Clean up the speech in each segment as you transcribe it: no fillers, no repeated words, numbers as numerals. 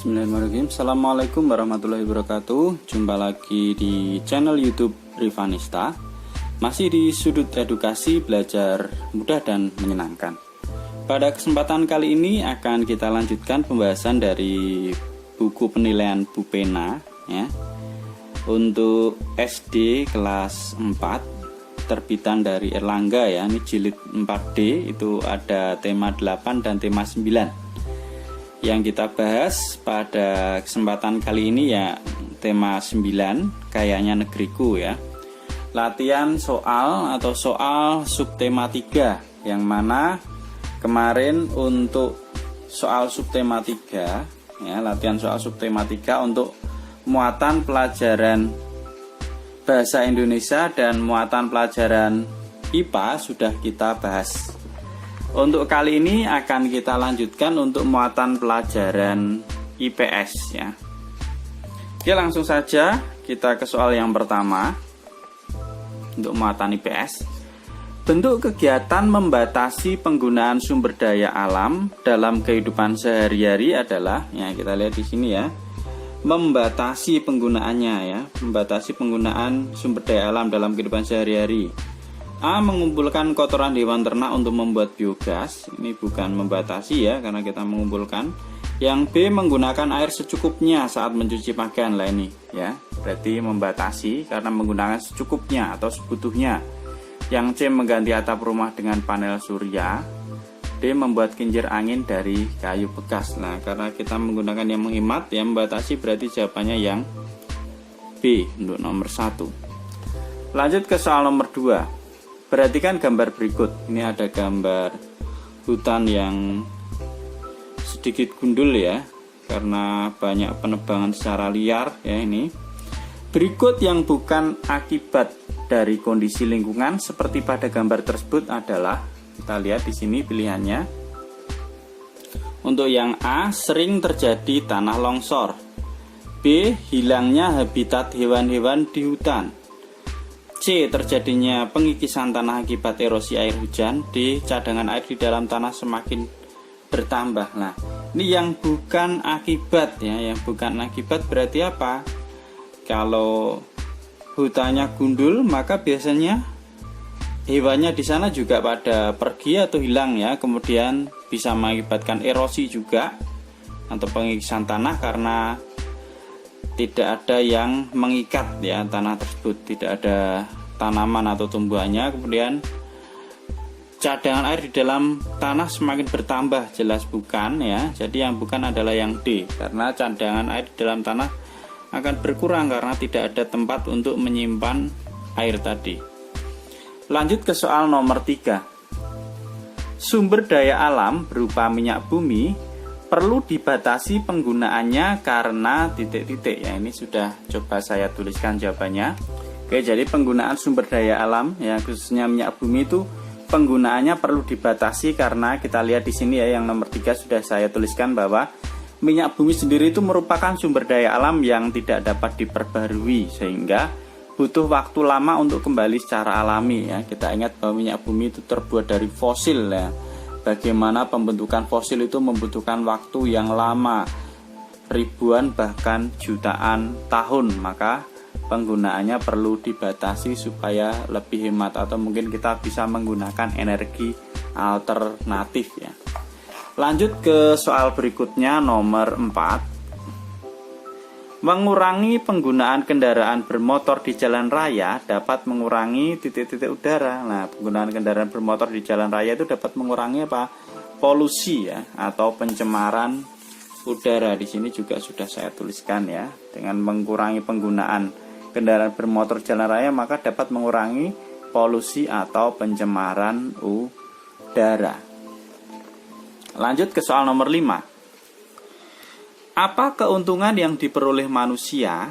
Bismillahirrahmanirrahim. Assalamualaikum warahmatullahi wabarakatuh. Jumpa lagi di channel YouTube Rivanista. Masih di sudut edukasi belajar mudah dan menyenangkan. Pada kesempatan kali ini akan kita lanjutkan pembahasan dari buku penilaian Bu Pena ya. Untuk SD kelas 4 terbitan dari Erlangga ya. Ini jilid 4D, itu ada tema 8 dan tema 9. Yang kita bahas pada kesempatan kali ini ya tema 9, kayaknya negeriku ya. Latihan soal atau soal subtema 3, yang mana kemarin untuk soal subtema 3 ya, latihan soal subtema 3 untuk muatan pelajaran bahasa Indonesia dan muatan pelajaran IPA sudah kita bahas. Untuk kali ini akan kita lanjutkan untuk muatan pelajaran IPS ya. Oke, langsung saja kita ke soal yang pertama. Untuk muatan IPS, bentuk kegiatan membatasi penggunaan sumber daya alam dalam kehidupan sehari-hari adalah, ya kita lihat di sini ya, membatasi penggunaannya ya, membatasi penggunaan sumber daya alam dalam kehidupan sehari-hari. A. Mengumpulkan kotoran hewan ternak untuk membuat biogas. Ini bukan membatasi ya, karena kita mengumpulkan. Yang B. Menggunakan air secukupnya saat mencuci pakaian. Lah ini ya, berarti membatasi karena menggunakan secukupnya atau sebutuhnya. Yang C. Mengganti atap rumah dengan panel surya. D. Membuat kincir angin dari kayu bekas. Nah, karena kita menggunakan yang menghemat, yang membatasi, berarti jawabannya yang B untuk nomor 1. Lanjut ke soal nomor 2. Perhatikan gambar berikut. Ini ada gambar hutan yang sedikit gundul ya, karena banyak penebangan secara liar ya ini. Berikut yang bukan akibat dari kondisi lingkungan seperti pada gambar tersebut adalah, kita lihat di sini pilihannya. Untuk yang A, sering terjadi tanah longsor. B, hilangnya habitat hewan-hewan di hutan. C. Terjadinya pengikisan tanah akibat erosi air hujan. D. Cadangan air di dalam tanah semakin bertambah. Nah, ini yang bukan akibat ya, yang bukan akibat berarti apa? Kalau hutannya gundul, maka biasanya hewannya di sana juga pada pergi atau hilang ya. Kemudian bisa mengakibatkan erosi juga atau pengikisan tanah karena tidak ada yang mengikat ya tanah tersebut, tidak ada tanaman atau tumbuhannya. Kemudian cadangan air di dalam tanah semakin bertambah, jelas bukan ya. Jadi yang bukan adalah yang D, karena cadangan air di dalam tanah akan berkurang karena tidak ada tempat untuk menyimpan air tadi. Lanjut ke soal nomor 3. Sumber daya alam berupa minyak bumi perlu dibatasi penggunaannya karena titik-titik ya. Ini sudah coba saya tuliskan jawabannya. Oke, jadi penggunaan sumber daya alam ya, khususnya minyak bumi itu penggunaannya perlu dibatasi karena kita lihat di sini ya, yang nomor 3 sudah saya tuliskan bahwa minyak bumi sendiri itu merupakan sumber daya alam yang tidak dapat diperbarui sehingga butuh waktu lama untuk kembali secara alami ya. Kita ingat bahwa minyak bumi itu terbuat dari fosil ya. Bagaimana pembentukan fosil itu membutuhkan waktu yang lama, ribuan bahkan jutaan tahun, maka penggunaannya perlu dibatasi supaya lebih hemat atau mungkin kita bisa menggunakan energi alternatif ya. Lanjut ke soal berikutnya nomor 4. Mengurangi penggunaan kendaraan bermotor di jalan raya dapat mengurangi titik-titik udara. Nah, penggunaan kendaraan bermotor di jalan raya itu dapat mengurangi apa? Polusi ya, atau pencemaran udara. Di sini juga sudah saya tuliskan ya. Dengan mengurangi penggunaan kendaraan bermotor jalan raya maka dapat mengurangi polusi atau pencemaran udara. Lanjut ke soal nomor 5. Apa keuntungan yang diperoleh manusia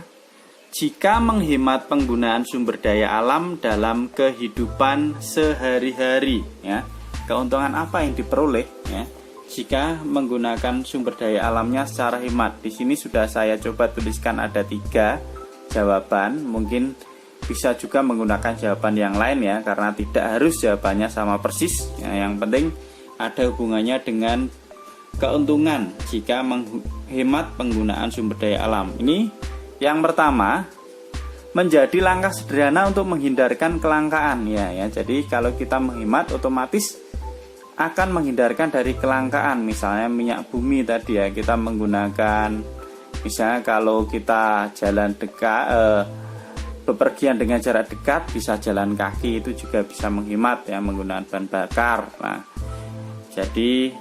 jika menghemat penggunaan sumber daya alam dalam kehidupan sehari-hari ya? Keuntungan apa yang diperoleh ya jika menggunakan sumber daya alamnya secara hemat? Di sini sudah saya coba tuliskan ada 3 jawaban. Mungkin bisa juga menggunakan jawaban yang lain ya, karena tidak harus jawabannya sama persis ya. Yang penting ada hubungannya dengan keuntungan jika menghemat penggunaan sumber daya alam. Ini yang pertama, menjadi langkah sederhana untuk menghindarkan kelangkaan ya. Jadi kalau kita menghemat otomatis akan menghindarkan dari kelangkaan. Misalnya minyak bumi tadi ya, kita menggunakan, misalnya kalau kita jalan dekat, bepergian dengan jarak dekat bisa jalan kaki, itu juga bisa menghemat ya, menggunakan bahan bakar. Nah, jadi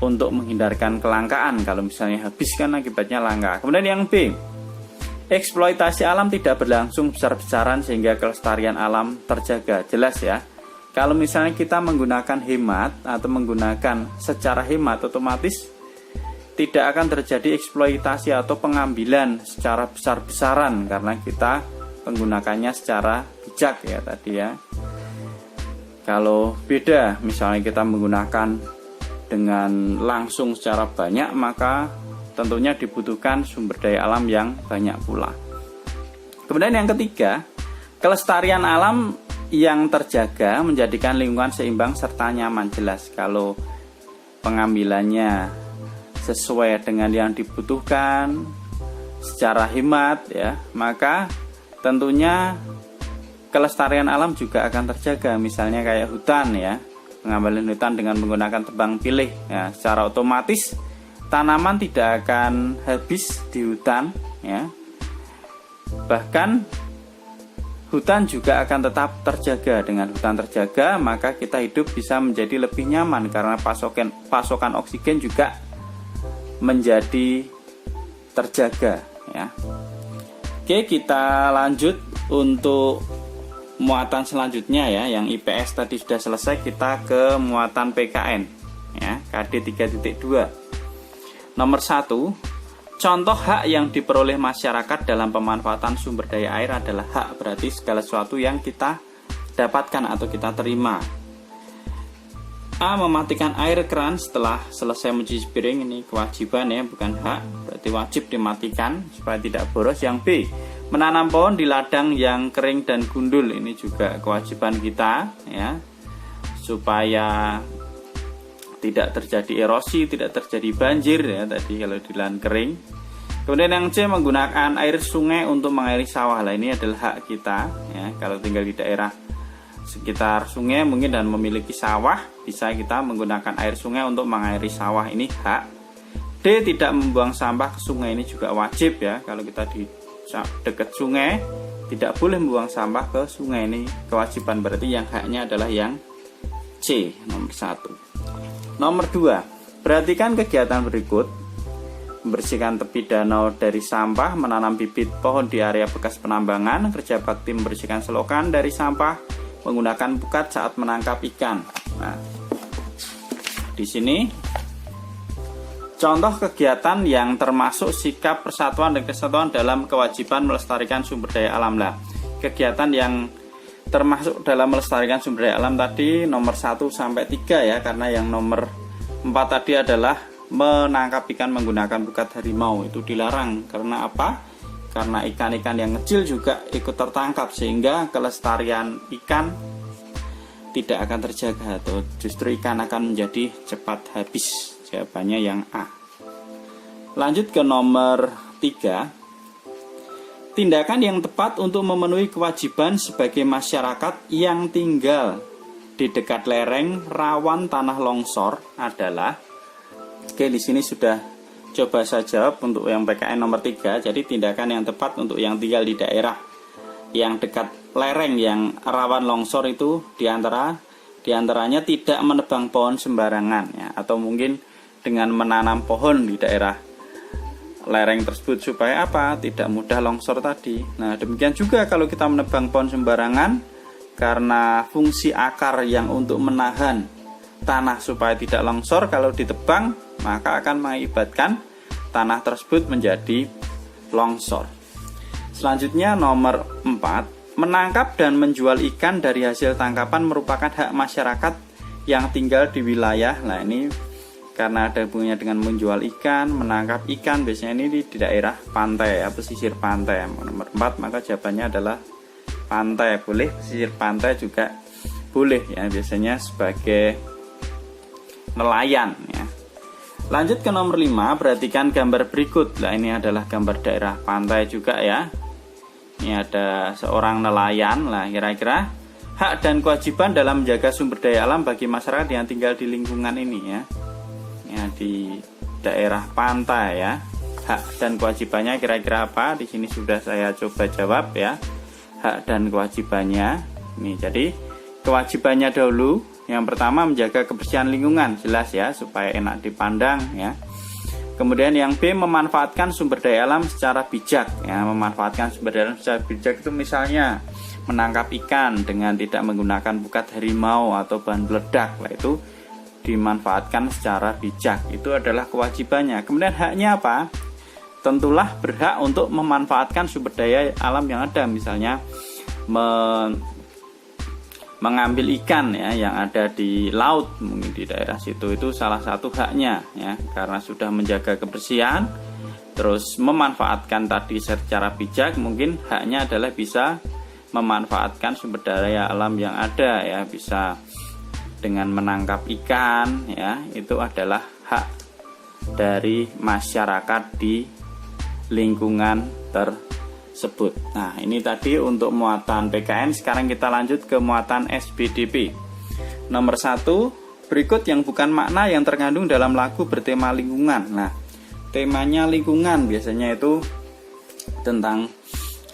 untuk menghindarkan kelangkaan, kalau misalnya habis kan akibatnya langka. Kemudian yang B, eksploitasi alam tidak berlangsung besar-besaran sehingga kelestarian alam terjaga. Jelas ya, kalau misalnya kita menggunakan hemat atau menggunakan secara hemat, otomatis tidak akan terjadi eksploitasi atau pengambilan secara besar-besaran karena kita menggunakannya secara bijak ya tadi ya. Kalau beda, misalnya kita menggunakan dengan langsung secara banyak, maka tentunya dibutuhkan sumber daya alam yang banyak pula. Kemudian yang ketiga, kelestarian alam yang terjaga menjadikan lingkungan seimbang serta nyaman. Jelas kalau pengambilannya sesuai dengan yang dibutuhkan secara hemat ya, maka tentunya kelestarian alam juga akan terjaga. Misalnya kayak hutan ya, pengambilan hutan dengan menggunakan tebang pilih ya, secara otomatis tanaman tidak akan habis di hutan ya. Bahkan hutan juga akan tetap terjaga. Dengan hutan terjaga, maka kita hidup bisa menjadi lebih nyaman karena pasokan oksigen juga menjadi terjaga ya. Oke, kita lanjut untuk muatan selanjutnya ya, yang IPS tadi sudah selesai, kita ke muatan PKN ya, KD 3.2. Nomor 1, contoh hak yang diperoleh masyarakat dalam pemanfaatan sumber daya air adalah hak, berarti segala sesuatu yang kita dapatkan atau kita terima. A, mematikan air keran setelah selesai mencuci piring, ini kewajiban ya, bukan hak, berarti wajib dimatikan supaya tidak boros. Yang B, menanam pohon di ladang yang kering dan gundul, ini juga kewajiban kita ya, supaya tidak terjadi erosi, tidak terjadi banjir ya tadi kalau di lahan kering. Kemudian yang C, menggunakan air sungai untuk mengairi sawah. Lah ini adalah hak kita ya, kalau tinggal di daerah sekitar sungai mungkin dan memiliki sawah, bisa kita menggunakan air sungai untuk mengairi sawah, ini hak. D, tidak membuang sampah ke sungai, ini juga wajib ya, kalau kita di dekat sungai tidak boleh membuang sampah ke sungai, ini kewajiban, berarti yang haknya adalah yang C, nomor 1. Nomor 2, perhatikan kegiatan berikut: membersihkan tepi danau dari sampah, menanam bibit pohon di area bekas penambangan, kerja bakti membersihkan selokan dari sampah, menggunakan pukat saat menangkap ikan. Nah, di sini contoh kegiatan yang termasuk sikap persatuan dan kesatuan dalam kewajiban melestarikan sumber daya alam. Lah, kegiatan yang termasuk dalam melestarikan sumber daya alam tadi nomor 1 sampai 3 ya, karena yang nomor 4 tadi adalah menangkap ikan menggunakan pukat harimau, itu dilarang. Karena apa? Karena ikan-ikan yang kecil juga ikut tertangkap, sehingga kelestarian ikan tidak akan terjaga, atau justru ikan akan menjadi cepat habis. Jawabannya yang A. Lanjut ke nomor 3. Tindakan yang tepat untuk memenuhi kewajiban sebagai masyarakat yang tinggal di dekat lereng rawan tanah longsor adalah, oke, di sini sudah coba saya jawab untuk yang PKN nomor 3. Jadi tindakan yang tepat untuk yang tinggal di daerah yang dekat lereng yang rawan longsor itu diantaranya tidak menebang pohon sembarangan ya, atau mungkin dengan menanam pohon di daerah lereng tersebut supaya apa? Tidak mudah longsor tadi. Nah, demikian juga kalau kita menebang pohon sembarangan, karena fungsi akar yang untuk menahan tanah supaya tidak longsor, kalau ditebang maka akan mengakibatkan tanah tersebut menjadi longsor. Selanjutnya nomor 4, menangkap dan menjual ikan dari hasil tangkapan merupakan hak masyarakat yang tinggal di wilayah. Nah, ini karena ada hubungannya dengan menjual ikan, menangkap ikan, biasanya ini di daerah pantai ya, pesisir pantai. Nomor 4, maka jawabannya adalah pantai. Boleh, pesisir pantai juga boleh ya, biasanya sebagai nelayan ya. Lanjut ke nomor 5, perhatikan gambar berikut. Nah, ini adalah gambar daerah pantai juga ya. Ini ada seorang nelayan. Lah, kira-kira hak dan kewajiban dalam menjaga sumber daya alam bagi masyarakat yang tinggal di lingkungan ini ya. Ya, di daerah pantai ya. Hak dan kewajibannya kira-kira apa? Di sini sudah saya coba jawab ya. Hak dan kewajibannya. Nih, jadi kewajibannya dahulu. Yang pertama menjaga kebersihan lingkungan, jelas ya, supaya enak dipandang ya. Kemudian yang B, memanfaatkan sumber daya alam secara bijak ya. Memanfaatkan sumber daya alam secara bijak itu misalnya menangkap ikan dengan tidak menggunakan pukat harimau atau bahan peledak. Lah, itu dimanfaatkan secara bijak. Itu adalah kewajibannya. Kemudian haknya apa? Tentulah berhak untuk memanfaatkan sumber daya alam yang ada, misalnya mengambil ikan ya yang ada di laut, mungkin di daerah situ, itu salah satu haknya ya, karena sudah menjaga kebersihan, terus memanfaatkan tadi secara bijak, mungkin haknya adalah bisa memanfaatkan sumber daya alam yang ada ya, bisa dengan menangkap ikan ya, itu adalah hak dari masyarakat di lingkungan tersebut. Nah, ini tadi untuk muatan PKN. Sekarang kita lanjut ke muatan SBDP. Nomor 1, berikut yang bukan makna yang terkandung dalam lagu bertema lingkungan. Nah, temanya lingkungan biasanya itu tentang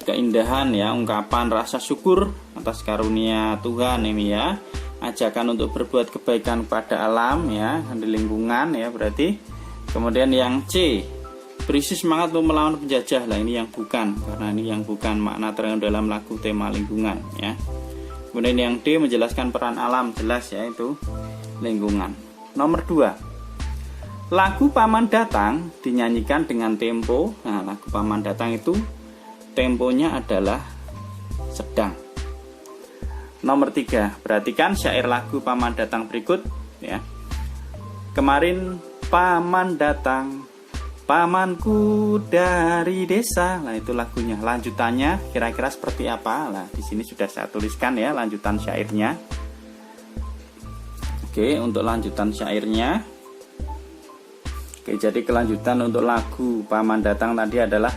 keindahan ya, ungkapan rasa syukur atas karunia Tuhan ini ya, ajakan untuk berbuat kebaikan kepada alam ya, di lingkungan ya berarti. Kemudian yang C, berisi semangat untuk melawan penjajah. Lah, ini yang bukan, karena ini yang bukan makna terkandung dalam lagu tema lingkungan ya. Kemudian yang D, menjelaskan peran alam, jelas ya, itu lingkungan. Nomor 2, lagu Paman Datang dinyanyikan dengan tempo. Nah, lagu Paman Datang itu temponya adalah sedang. Nomor 3, perhatikan syair lagu Paman Datang berikut ya. Kemarin Paman datang, pamanku dari desa. Nah, itu lagunya. Lanjutannya kira-kira seperti apa? Nah, di sini sudah saya tuliskan ya lanjutan syairnya. Oke, untuk lanjutan syairnya. Oke, jadi kelanjutan untuk lagu Paman Datang tadi adalah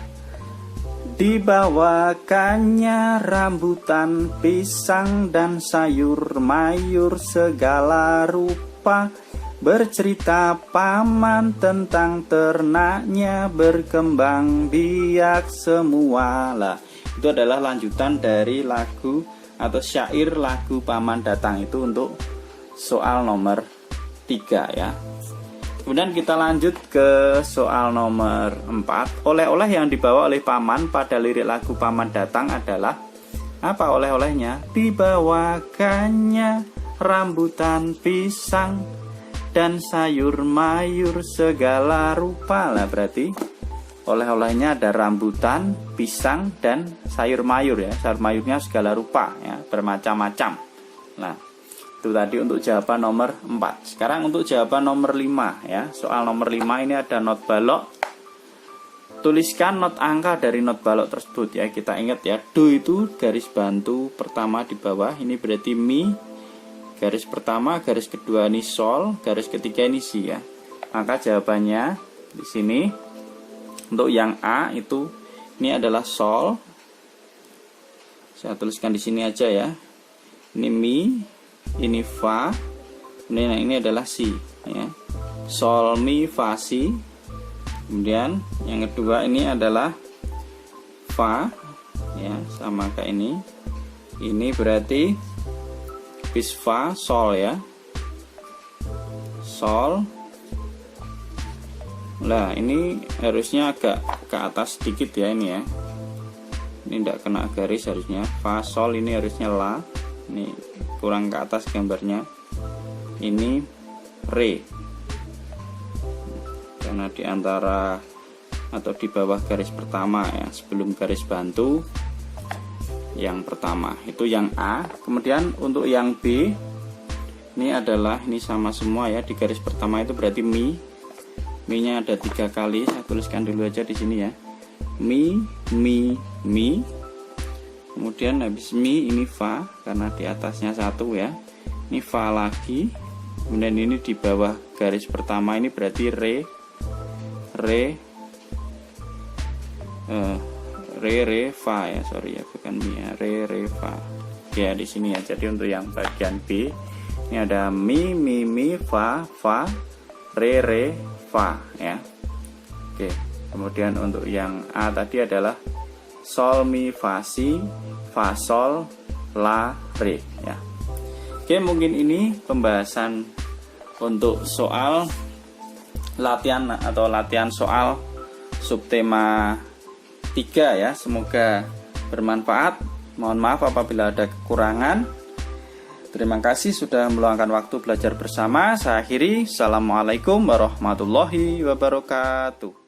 dibawakannya rambutan, pisang dan sayur mayur segala rupa. Bercerita paman tentang ternaknya, berkembang biak semua. Lah, itu adalah lanjutan dari lagu atau syair lagu Paman Datang itu untuk soal nomor 3 ya. Kemudian kita lanjut ke soal nomor 4. Oleh-oleh yang dibawa oleh paman pada lirik lagu Paman Datang adalah apa oleh-olehnya? Dibawakannya rambutan, pisang dan sayur mayur segala rupa. Lah, berarti oleh-olehnya ada rambutan, pisang dan sayur mayur ya. Sayur mayurnya segala rupa ya, bermacam-macam. Nah, itu tadi untuk jawaban nomor 4. Sekarang untuk jawaban nomor 5 ya. Soal nomor 5 ini ada not balok. Tuliskan not angka dari not balok tersebut ya. Kita ingat ya, do itu garis bantu pertama di bawah, ini berarti mi. Garis pertama, garis kedua ini sol, garis ketiga ini si ya. Maka jawabannya di sini untuk yang A itu ini adalah sol. Saya tuliskan di sini aja ya. Ini mi, ini fa, ini adalah si ya. Sol mi fa si. Kemudian yang kedua ini adalah fa ya, sama kayak ini. Ini berarti bis fa sol ya, sol. Nah, ini harusnya agak ke atas sedikit ya, ini ya, ini tidak kena garis harusnya. Fa sol ini harusnya la, ini kurang ke atas gambarnya. Ini re, karena di antara atau di bawah garis pertama ya, sebelum garis bantu yang pertama itu yang A. Kemudian untuk yang B ini adalah, ini sama semua ya, di garis pertama itu berarti mi. Mi nya ada 3 kali, saya tuliskan dulu aja di sini ya. Mi, mi, mi. Kemudian habis mi ini fa, karena di atasnya 1 ya. Ini fa lagi, Kemudian ini di bawah garis pertama ini berarti re, fa ya, sorry ya, bukan mi ya, re, fa. Ya di sini ya. Jadi untuk yang bagian B ini ada mi, fa, re, fa ya. Oke. Kemudian untuk yang A tadi adalah sol, mi, fa, si, fa, sol, la, re ya. Oke, mungkin ini pembahasan untuk soal latihan atau latihan soal subtema 3 ya. Semoga bermanfaat. Mohon maaf apabila ada kekurangan. Terima kasih sudah meluangkan waktu belajar bersama. Saya akhiri. Assalamualaikum warahmatullahi wabarakatuh.